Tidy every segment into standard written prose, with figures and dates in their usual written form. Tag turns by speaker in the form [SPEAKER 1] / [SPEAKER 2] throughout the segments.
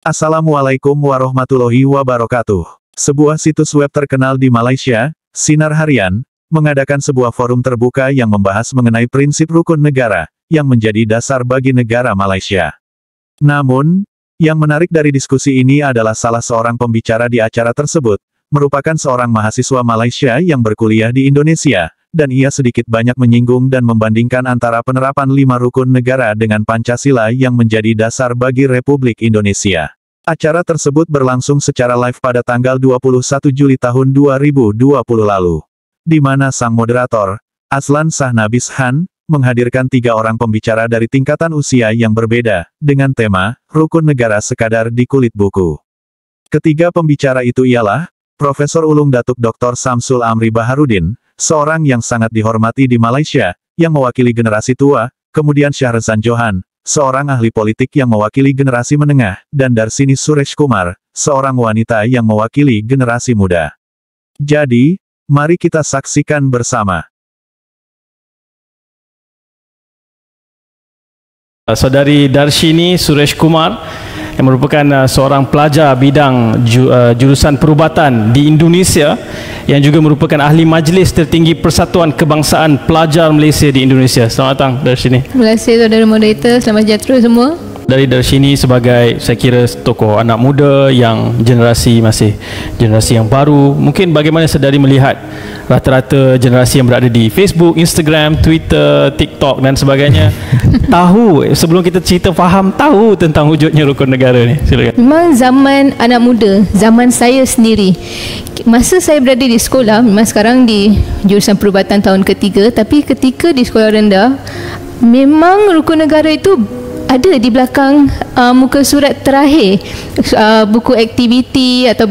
[SPEAKER 1] Assalamualaikum warahmatullahi wabarakatuh. Sebuah situs web terkenal di Malaysia, Sinar Harian, mengadakan sebuah forum terbuka yang membahas mengenai prinsip rukun negara, yang menjadi dasar bagi negara Malaysia. Namun, yang menarik dari diskusi ini adalah salah seorang pembicara di acara tersebut, merupakan seorang mahasiswa Malaysia yang berkuliah di Indonesia, dan ia sedikit banyak menyinggung dan membandingkan antara penerapan 5 rukun negara dengan Pancasila yang menjadi dasar bagi Republik Indonesia. Acara tersebut berlangsung secara live pada tanggal 21 Juli tahun 2020 lalu, di mana sang moderator, Azlan Shahnabis Khan, menghadirkan 3 orang pembicara dari tingkatan usia yang berbeda, dengan tema, Rukun Negara Sekadar di Kulit Buku. Ketiga pembicara itu ialah, Profesor Ulung Datuk Dr. Samsul Amri Baharudin, seorang yang sangat dihormati di Malaysia, yang mewakili generasi tua, kemudian Syahrezan Johan, seorang ahli politik yang mewakili generasi menengah, dan Darsini Suresh Kumar, seorang wanita yang mewakili generasi muda. Jadi, mari kita saksikan bersama.
[SPEAKER 2] Saudari Darsini Suresh Kumar, yang merupakan seorang pelajar bidang jurusan perubatan di Indonesia, yang juga merupakan ahli majlis tertinggi Persatuan Kebangsaan Pelajar Malaysia di Indonesia. Selamat datang Darsini.
[SPEAKER 3] Terima kasih saudara moderator, selamat sejahtera semua.
[SPEAKER 2] Dari Darsini sebagai, saya kira, tokoh anak muda yang generasi yang baru, mungkin bagaimana saudari melihat rata-rata generasi yang berada di Facebook, Instagram, Twitter, TikTok dan sebagainya tahu, sebelum kita cerita faham, tahu tentang wujudnya rukun negara ni? Silakan.
[SPEAKER 3] Memang zaman anak muda, zaman saya sendiri, masa saya berada di sekolah, memang sekarang di jurusan perubatan tahun ketiga, tapi ketika di sekolah rendah, memang rukun negara itu ada di belakang muka surat terakhir, buku aktiviti atau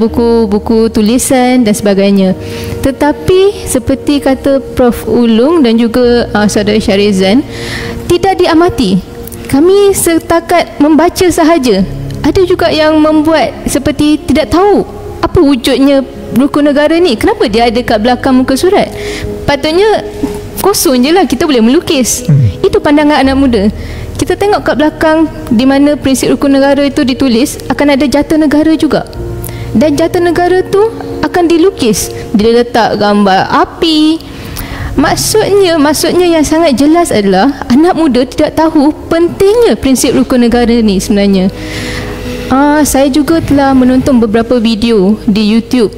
[SPEAKER 3] buku tulisan dan sebagainya. Tetapi seperti kata Prof Ulung dan juga saudara Syahrezan, tidak diamati. Kami setakat membaca sahaja. Ada juga yang membuat seperti tidak tahu apa wujudnya rukun negara ni. Kenapa dia ada kat belakang muka surat? Patutnya kosong je lah, kita boleh melukis. Itu pandangan anak muda. Kita tengok kat belakang di mana prinsip rukun negara itu ditulis, akan ada jata negara juga. Dan jata negara tu akan dilukis. Dia letak gambar api. Maksudnya yang sangat jelas adalah anak muda tidak tahu pentingnya prinsip rukun negara ni sebenarnya. Saya juga telah menonton beberapa video di YouTube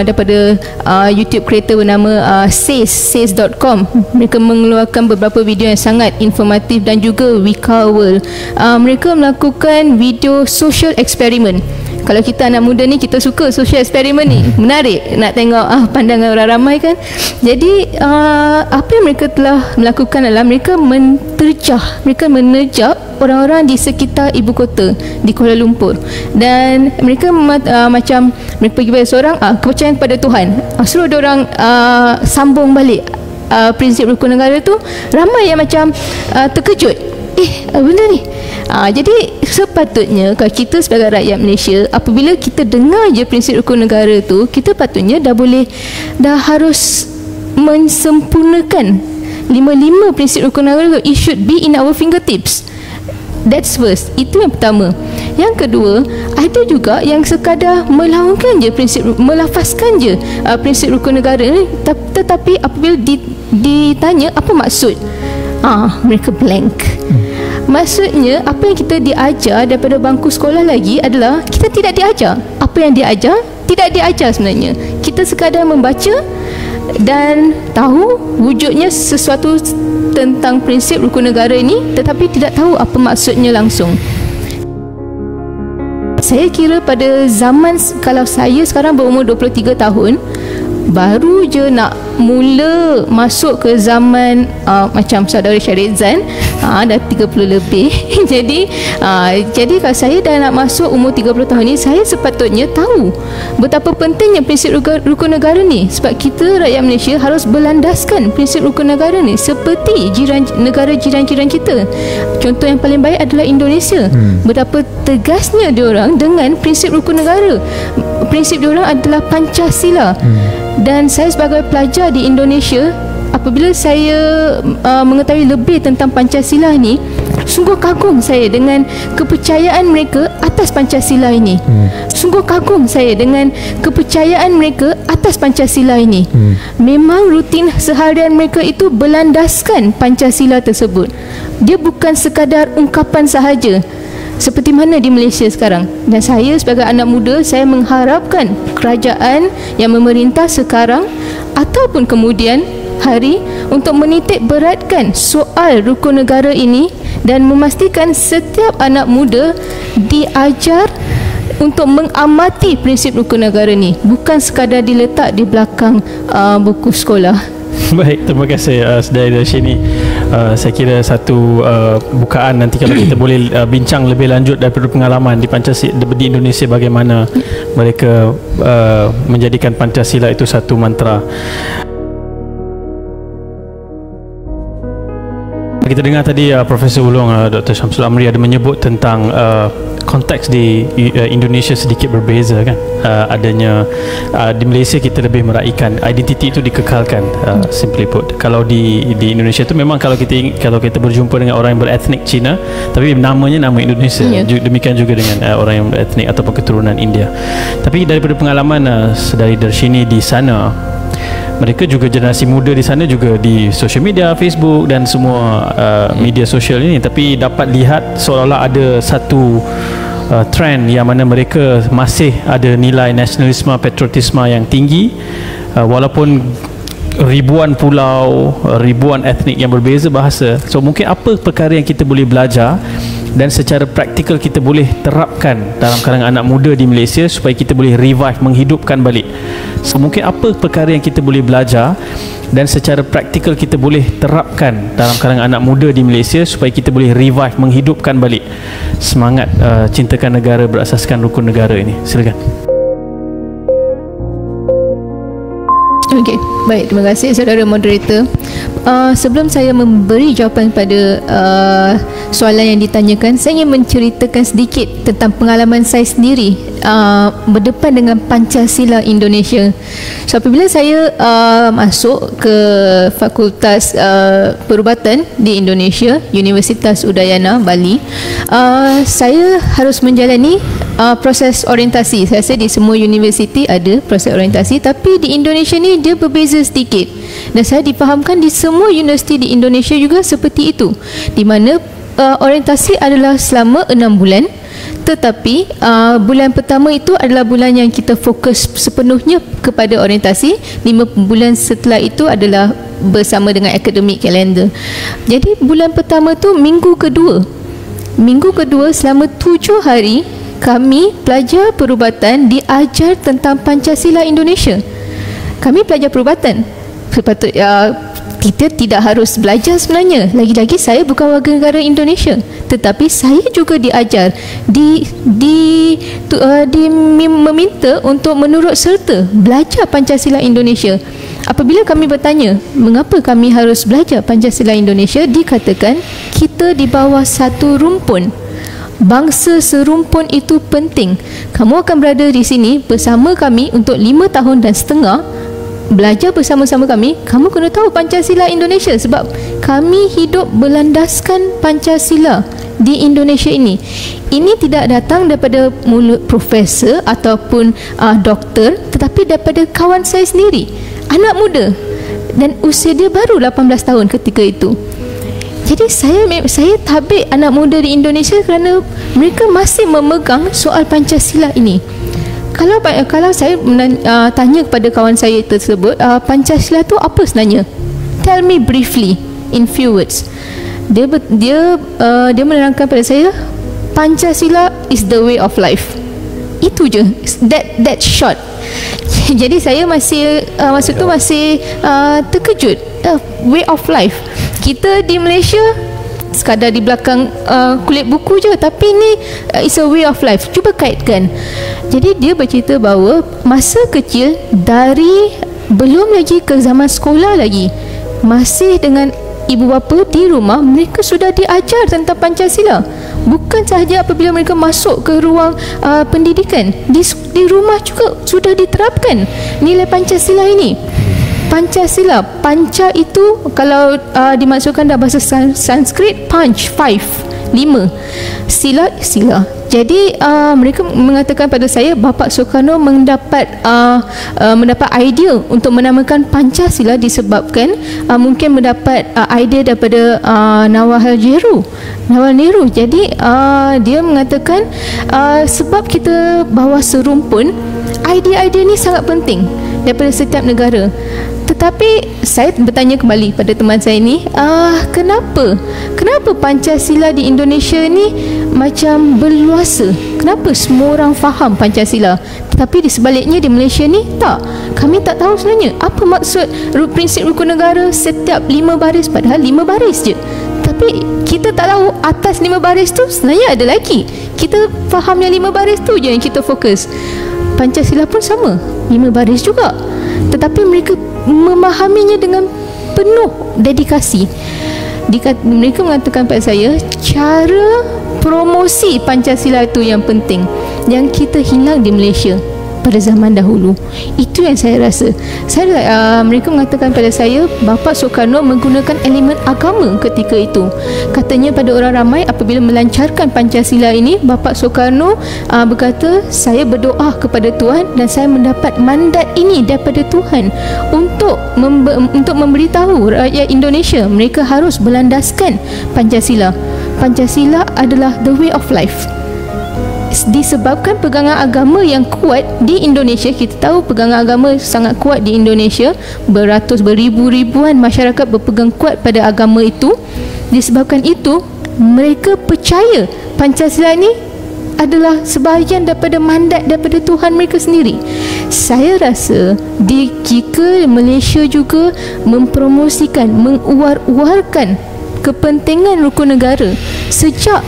[SPEAKER 3] daripada YouTube creator bernama says.com. Mereka mengeluarkan beberapa video yang sangat informatif dan juga wikawal. Mereka melakukan video social experiment. Kalau kita anak muda ni, kita suka social eksperimen ni, menarik nak tengok pandangan orang ramai kan. Jadi apa yang mereka telah melakukan adalah mereka menerjah orang-orang di sekitar ibu kota di Kuala Lumpur, dan mereka macam mereka pergi pada seorang kepercayaan kepada Tuhan, suruh dia orang sambung balik prinsip rukun negara tu. Ramai yang macam terkejut, benda ni. Jadi sepatutnya kalau kita sebagai rakyat Malaysia, apabila kita dengar je prinsip rukun negara tu, kita patutnya dah harus mensempurnakan 5 prinsip rukun negara tu. It should be in our fingertips. That's first. Itu yang pertama. Yang kedua, ada juga yang sekadar melafazkan je prinsip rukun negara ni, tetapi apabila ditanya apa maksud, mereka blank. Maksudnya apa yang kita diajar daripada bangku sekolah lagi adalah kita tidak diajar. Apa yang diajar tidak diajar sebenarnya. Kita sekadar membaca dan tahu wujudnya sesuatu tentang prinsip rukun negara ini, tetapi tidak tahu apa maksudnya langsung. Saya kira pada zaman, kalau saya sekarang berumur 23 tahun, baru je nak mula masuk ke zaman macam saudara Syahrezan, dah 30 lebih. Jadi kalau saya dah nak masuk umur 30 tahun ni, saya sepatutnya tahu betapa pentingnya prinsip rukun negara ni. Sebab kita rakyat Malaysia harus berlandaskan prinsip rukun negara ni seperti negara jiran-jiran kita. Contoh yang paling baik adalah Indonesia. Betapa tegasnya diorang dengan prinsip rukun negara. Prinsip diorang adalah Pancasila. Dan saya sebagai pelajar di Indonesia, apabila saya mengetahui lebih tentang Pancasila ni, sungguh kagum saya dengan kepercayaan mereka atas Pancasila ini. Sungguh kagum saya dengan kepercayaan mereka atas Pancasila ini. Memang rutin seharian mereka itu berlandaskan Pancasila tersebut. Dia bukan sekadar ungkapan sahaja seperti mana di Malaysia sekarang. Dan saya sebagai anak muda, saya mengharapkan kerajaan yang memerintah sekarang ataupun kemudian hari untuk menitik beratkan soal rukun negara ini dan memastikan setiap anak muda diajar untuk mengamati prinsip rukun negara ni, bukan sekadar diletak di belakang buku sekolah.
[SPEAKER 2] Baik, terima kasih dari sini. Saya kira satu bukaan nanti kalau kita boleh bincang lebih lanjut daripada pengalaman di Pancasila di Indonesia, bagaimana mereka menjadikan Pancasila itu satu mantra. Kita dengar tadi Profesor Ulung, Dr. Syamsul Amri ada menyebut tentang konteks di Indonesia sedikit berbeza kan. Adanya di Malaysia kita lebih meraihkan identiti itu dikekalkan, simply put. Kalau di Indonesia itu memang kalau kita berjumpa dengan orang yang beretnik Cina tapi namanya nama Indonesia. Demikian juga dengan orang yang beretnik ataupun keturunan India. Tapi daripada pengalaman saudari Darshini di sana, mereka juga generasi muda di sana juga di social media, Facebook dan semua media sosial ini, tapi dapat lihat seolah-olah ada satu trend yang mana mereka masih ada nilai nasionalisme, patriotisme yang tinggi, walaupun ribuan pulau, ribuan etnik yang berbeza bahasa. So mungkin apa perkara yang kita boleh belajar dan secara praktikal kita boleh terapkan dalam kalangan anak muda di Malaysia supaya kita boleh revive, menghidupkan balik. So mungkin apa perkara yang kita boleh belajar dan secara praktikal kita boleh terapkan dalam kalangan anak muda di Malaysia supaya kita boleh revive, menghidupkan balik semangat cintakan negara berasaskan rukun negara ini. Silakan.
[SPEAKER 3] Okey, baik, terima kasih saudara moderator. Sebelum saya memberi jawapan pada soalan yang ditanyakan, saya ingin menceritakan sedikit tentang pengalaman saya sendiri berdepan dengan Pancasila Indonesia. So apabila saya masuk ke Fakultas Perubatan di Indonesia, Universitas Udayana Bali, saya harus menjalani proses orientasi. Saya rasa di semua universiti ada proses orientasi, tapi di Indonesia ni dia berbeza sedikit. Dan saya difahamkan di semua universiti di Indonesia juga seperti itu, di mana orientasi adalah selama 6 bulan. Tetapi bulan pertama itu adalah bulan yang kita fokus sepenuhnya kepada orientasi. 5 bulan setelah itu adalah bersama dengan academic calendar. Jadi bulan pertama tu minggu kedua selama 7 hari kami pelajar perubatan diajar tentang Pancasila Indonesia. Kami pelajar perubatan, kita tidak harus belajar sebenarnya. Lagi-lagi saya bukan warga negara Indonesia, tetapi saya juga diajar, meminta untuk menurut serta belajar Pancasila Indonesia. Apabila kami bertanya mengapa kami harus belajar Pancasila Indonesia, dikatakan kita di bawah satu rumpun. Bangsa serumpun itu penting. Kamu akan berada di sini bersama kami untuk 5 tahun dan setengah, belajar bersama-sama kami. Kamu kena tahu Pancasila Indonesia sebab kami hidup berlandaskan Pancasila di Indonesia ini. Ini tidak datang daripada mulut profesor ataupun doktor, tetapi daripada kawan saya sendiri, anak muda, dan usia dia baru 18 tahun ketika itu. Jadi saya tabik anak muda di Indonesia kerana mereka masih memegang soal Pancasila ini. Kalau saya tanya kepada kawan saya tersebut, Pancasila tu apa sebenarnya? Tell me briefly in few words. Dia menerangkan pada saya, Pancasila is the way of life. Itu je. That short. Jadi saya masih masa tu masih terkejut. Way of life. Kita di Malaysia sekadar di belakang kulit buku je, tapi ni it's a way of life. Cuba kaitkan. Jadi dia bercerita bahawa masa kecil, dari belum lagi ke zaman sekolah lagi, masih dengan ibu bapa di rumah, mereka sudah diajar tentang Pancasila. Bukan sahaja apabila mereka masuk ke ruang pendidikan, di rumah juga sudah diterapkan nilai Pancasila ini. Pancasila, panca itu kalau dimasukkan dalam bahasa Sanskrit, punch, 5, 5 sila. Jadi mereka mengatakan pada saya Bapak Soekarno mendapat idea untuk menamakan Pancasila disebabkan mungkin mendapat idea daripada Nawal Nehru. Jadi dia mengatakan sebab kita bawa serumpun, idea-idea ni sangat penting daripada setiap negara. Tetapi saya bertanya kembali pada teman saya ni, kenapa Pancasila di Indonesia ni macam berluasa? Kenapa semua orang faham Pancasila, tetapi di sebaliknya di Malaysia ni tak? Kami tak tahu sebenarnya apa maksud prinsip rukun negara setiap 5 baris, padahal 5 baris je. Tapi kita tak tahu atas 5 baris tu sebenarnya ada lagi. Kita faham yang 5 baris tu je yang kita fokus. Pancasila pun sama, 5 baris juga. Tetapi mereka memahaminya dengan penuh dedikasi. Mereka mengatakan pada saya, cara promosi Pancasila itu yang penting, yang kita hilang di Malaysia pada zaman dahulu. Itu yang saya rasa. Mereka mengatakan pada saya Bapak Soekarno menggunakan elemen agama ketika itu. Katanya pada orang ramai apabila melancarkan Pancasila ini, Bapak Soekarno berkata, saya berdoa kepada Tuhan dan saya mendapat mandat ini daripada Tuhan untuk memberitahu rakyat Indonesia mereka harus berlandaskan Pancasila. Pancasila adalah the way of life. Disebabkan pegangan agama yang kuat di Indonesia, kita tahu pegangan agama sangat kuat di Indonesia, beribu-ribuan masyarakat berpegang kuat pada agama itu. Disebabkan itu, mereka percaya Pancasila ini adalah sebahagian daripada mandat daripada Tuhan mereka sendiri. Saya rasa jika Malaysia juga mempromosikan, menguar-uarkan kepentingan rukun negara sejak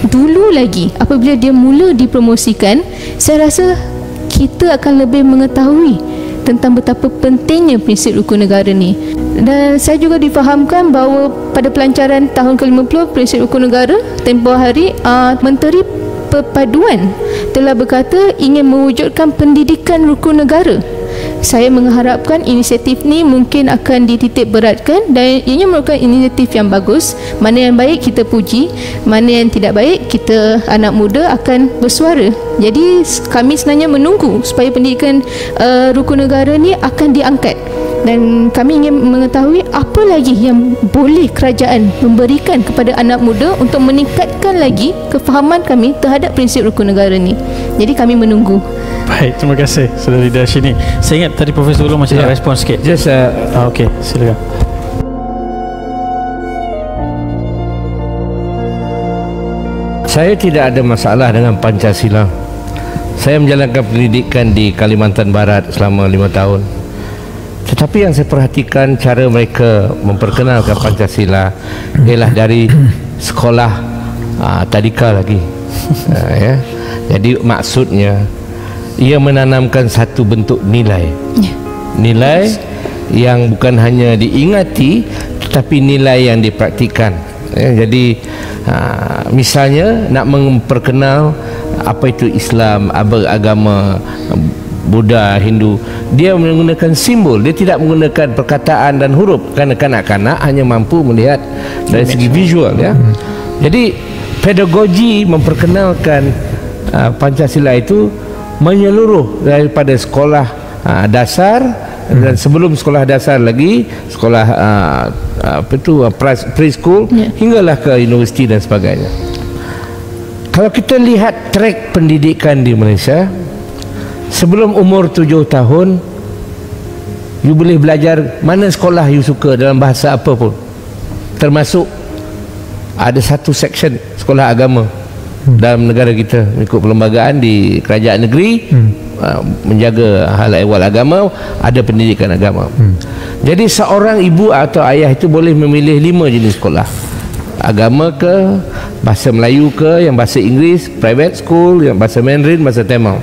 [SPEAKER 3] dulu lagi, apabila dia mula dipromosikan, saya rasa kita akan lebih mengetahui tentang betapa pentingnya prinsip rukun negara ni. Dan saya juga difahamkan bahawa pada pelancaran tahun ke-50 prinsip rukun negara, tempoh hari Menteri Perpaduan telah berkata ingin mewujudkan pendidikan rukun negara. Saya mengharapkan inisiatif ni mungkin akan dititik beratkan dan ianya merupakan inisiatif yang bagus. Mana yang baik kita puji, mana yang tidak baik kita anak muda akan bersuara. Jadi kami sebenarnya menunggu supaya pendidikan rukun negara ni akan diangkat. Dan kami ingin mengetahui apa lagi yang boleh kerajaan memberikan kepada anak muda untuk meningkatkan lagi kefahaman kami terhadap prinsip rukun negara ni. Jadi kami menunggu.
[SPEAKER 2] Baik, terima kasih Saudari Darshini. Saya ingat tadi Profesor Ulum macam nak respon sikit.
[SPEAKER 4] Just
[SPEAKER 2] okey, silakan.
[SPEAKER 4] Saya tidak ada masalah dengan Pancasila. Saya menjalankan pendidikan di Kalimantan Barat selama 5 tahun. Tetapi yang saya perhatikan cara mereka memperkenalkan Pancasila ialah dari sekolah tadika lagi. Ya. Jadi maksudnya ia menanamkan satu bentuk nilai. Nilai yang bukan hanya diingati tetapi nilai yang dipraktikkan. Jadi misalnya nak memperkenal apa itu Islam, agama Buddha, Hindu, dia menggunakan simbol, dia tidak menggunakan perkataan dan huruf kerana kanak-kanak hanya mampu melihat dari segi visual, ya. Jadi pedagogi memperkenalkan Pancasila itu menyeluruh daripada sekolah dasar dan sebelum sekolah dasar lagi sekolah preschool hinggalah ke universiti dan sebagainya. Kalau kita lihat track pendidikan di Malaysia, sebelum umur 7 tahun you boleh belajar mana sekolah you suka dalam bahasa apa pun, termasuk ada satu section sekolah agama dalam negara kita mengikut perlembagaan di kerajaan negeri, menjaga hal ehwal agama, ada pendidikan agama. Jadi seorang ibu atau ayah itu boleh memilih 5 jenis sekolah, agama ke, bahasa Melayu ke, yang bahasa Inggeris, private school, yang bahasa Mandarin, bahasa Tamil.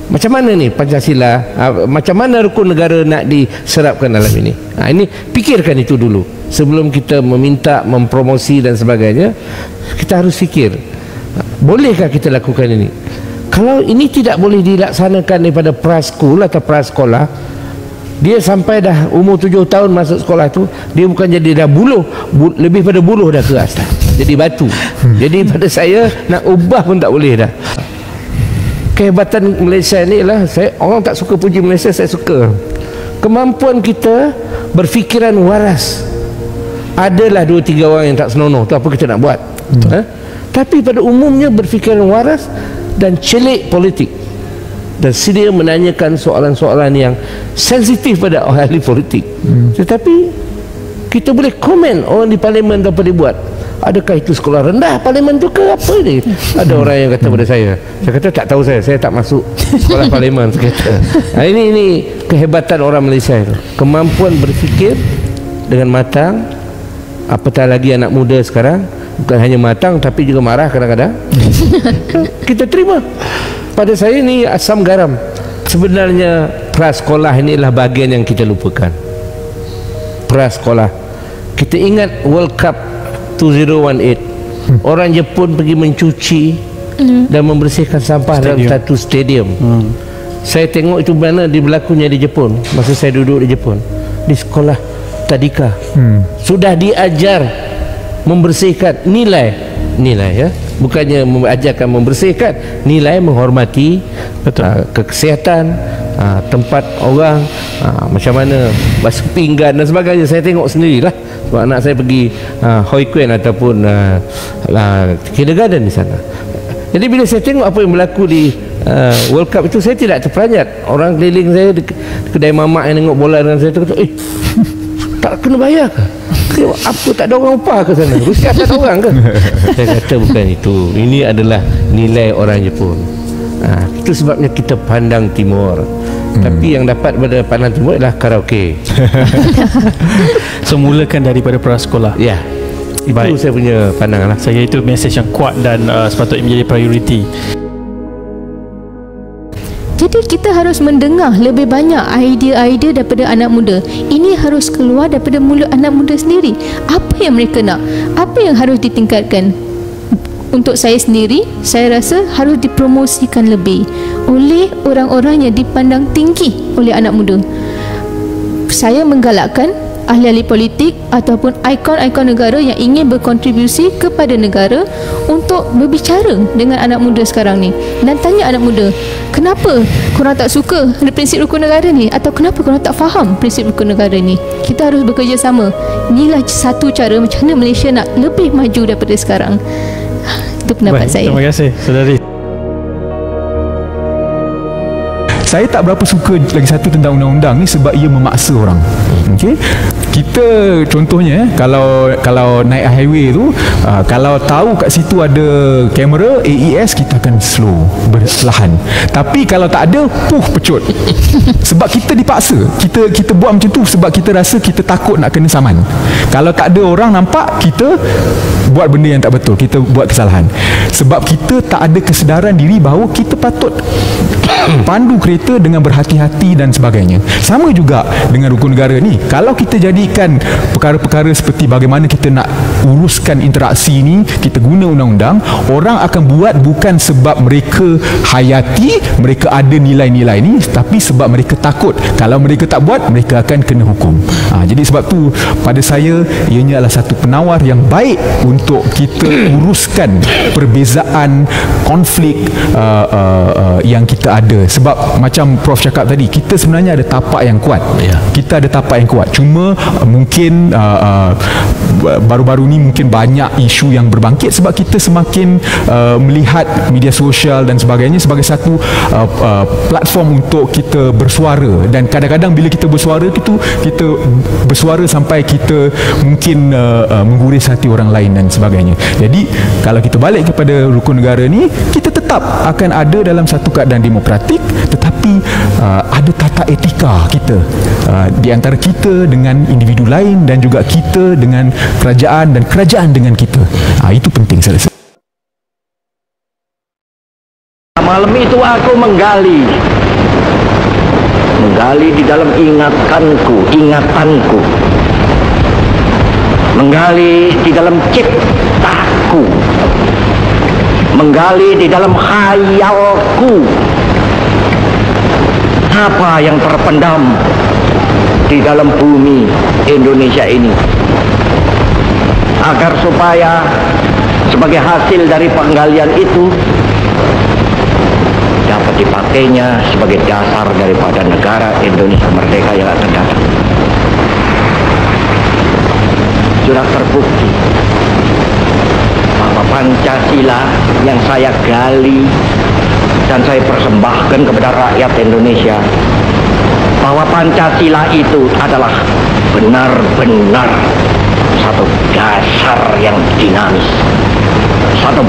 [SPEAKER 4] Macam mana ni Pancasila, macam mana rukun negara nak diserapkan dalam ini? Ini fikirkan itu dulu sebelum kita meminta, mempromosi dan sebagainya. Kita harus fikir, bolehkah kita lakukan ini? Kalau ini tidak boleh dilaksanakan daripada prasekolah atau prasekolah, dia sampai dah umur 7 tahun masuk sekolah tu, dia bukan jadi dah buluh, lebih pada buluh dah ke atas. jadi batu. Jadi pada saya nak ubah pun tak boleh dah. Kehebatan Malaysia ni lah, orang tak suka puji Malaysia, saya suka kemampuan kita berfikiran waras. Adalah 2-3 orang yang tak senonoh, tu apa kita nak buat? Tapi pada umumnya berfikiran waras dan celik politik, dan sedia menanyakan soalan-soalan yang sensitif pada ahli politik. Tetapi kita boleh komen orang di parlimen apa dia buat. Adakah itu sekolah rendah parlimen tu ke apa ni? Ada orang yang kata pada saya kata tak tahu, saya tak masuk sekolah parlimen. Saya kata, ini kehebatan orang Malaysia itu, kemampuan berfikir dengan matang. Apatah lagi anak muda sekarang, bukan hanya matang tapi juga marah kadang-kadang. Kita terima. Pada saya ini asam garam. Sebenarnya prasekolah inilah bagian yang kita lupakan. Prasekolah. Kita ingat World Cup 2018, orang Jepun pergi mencuci dan membersihkan sampah dalam satu stadium. Saya tengok itu mana berlakunya di Jepun. Masa saya duduk di Jepun, di sekolah tadika, sudah diajar membersihkan nilai ya, bukannya mengajarkan membersihkan nilai, menghormati kesihatan tempat orang, macam mana basuh pinggan dan sebagainya. Saya tengok sendirilah sebab anak saya pergi Hoikuen ataupun kindergarten di sana. Jadi bila saya tengok apa yang berlaku di World Cup itu, saya tidak terperanjat. Orang keliling saya di kedai mamak yang tengok bola dengan saya tu kata, tak kena bayar ke? Apa tak ada orang upah ke sana? Rusia tak ada orang ke? Saya kata bukan itu. Ini adalah nilai orang Jepun. Itu sebabnya kita pandang timur. Tapi yang dapat pada pandang timur adalah karaoke.
[SPEAKER 2] So mulakan daripada prasekolah.
[SPEAKER 4] Ya. Itu baik. Saya punya pandangan lah.
[SPEAKER 2] Saya itu mesej yang kuat dan sepatutnya menjadi prioriti.
[SPEAKER 3] Jadi kita harus mendengar lebih banyak idea-idea daripada anak muda. Ini harus keluar daripada mulut anak muda sendiri. Apa yang mereka nak? Apa yang harus ditingkatkan? Untuk saya sendiri, saya rasa harus dipromosikan lebih oleh orang-orang yang dipandang tinggi oleh anak muda. Saya menggalakkan ahli-ahli politik ataupun ikon-ikon negara yang ingin berkontribusi kepada negara untuk berbicara dengan anak muda sekarang ni dan tanya anak muda, kenapa korang tak suka ada prinsip rukun negara ni, atau kenapa korang tak faham prinsip rukun negara ni. Kita harus bekerjasama. Inilah satu cara macam mana Malaysia nak lebih maju daripada sekarang. Itu pendapat saya.
[SPEAKER 2] Terima kasih saudari.
[SPEAKER 5] Saya tak berapa suka lagi satu tentang undang-undang ni sebab ia memaksa orang. Okey. Kita contohnya kalau naik highway tu, kalau tahu kat situ ada kamera AES, kita akan slow, perlahan. Tapi kalau tak ada, pecut. Sebab kita dipaksa. Kita buat macam tu sebab kita rasa kita takut nak kena saman. Kalau tak ada orang nampak, kita buat benda yang tak betul, kita buat kesalahan. Sebab kita tak ada kesedaran diri bahawa kita patut pandu kereta dengan berhati-hati dan sebagainya. Sama juga dengan rukun negara ni. Kalau kita jadikan perkara-perkara seperti bagaimana kita nak uruskan interaksi ni, kita guna undang-undang, orang akan buat bukan sebab mereka hayati, mereka ada nilai-nilai ni, tapi sebab mereka takut kalau mereka tak buat, mereka akan kena hukum. Jadi sebab tu pada saya ianya adalah satu penawar yang baik untuk kita uruskan perbezaan, konflik yang kita ada. Sebab macam Prof cakap tadi, kita sebenarnya ada tapak yang kuat. Kita ada tapak yang kuat. Cuma mungkin baru-baru ni mungkin banyak isu yang berbangkit sebab kita semakin melihat media sosial dan sebagainya sebagai satu platform untuk kita bersuara. Dan kadang-kadang bila kita bersuara itu, kita bersuara sampai kita mungkin mengguris hati orang lain dan sebagainya. Jadi kalau kita balik kepada rukun negara ni, kita tetap akan ada dalam satu keadaan demokratik, tetapi ada tata etika kita di antara kita dengan individu lain dan juga kita dengan kerajaan dan kerajaan dengan kita. Itu penting saya rasa.
[SPEAKER 6] Malam itu aku menggali di dalam ingatanku, menggali di dalam ciptaku, menggali di dalam khayalku, apa yang terpendam di dalam bumi Indonesia ini, agar supaya sebagai hasil dari penggalian itu dapat dipakainya sebagai dasar daripada negara Indonesia merdeka yang akan datang. Sudah terbukti bahwa Pancasila yang saya gali dan saya persembahkan kepada rakyat Indonesia, bahwa Pancasila itu adalah benar-benar satu dasar yang dinamis, satu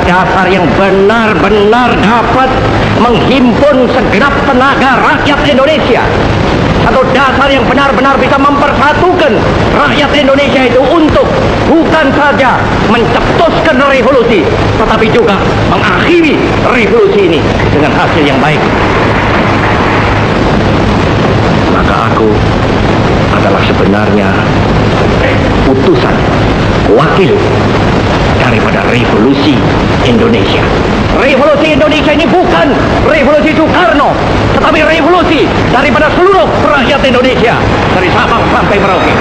[SPEAKER 6] dasar yang benar-benar dapat menghimpun segenap tenaga rakyat Indonesia, satu dasar yang benar-benar bisa mempersatukan rakyat Indonesia itu untuk bukan saja mencetuskan revolusi, tetapi juga mengakhiri revolusi ini dengan hasil yang baik. Maka aku adalah sebenarnya utusan, wakil daripada revolusi Indonesia. Revolusi Indonesia ini bukan revolusi Soekarno, tetapi revolusi daripada seluruh rakyat Indonesia dari Sabang sampai Merauke.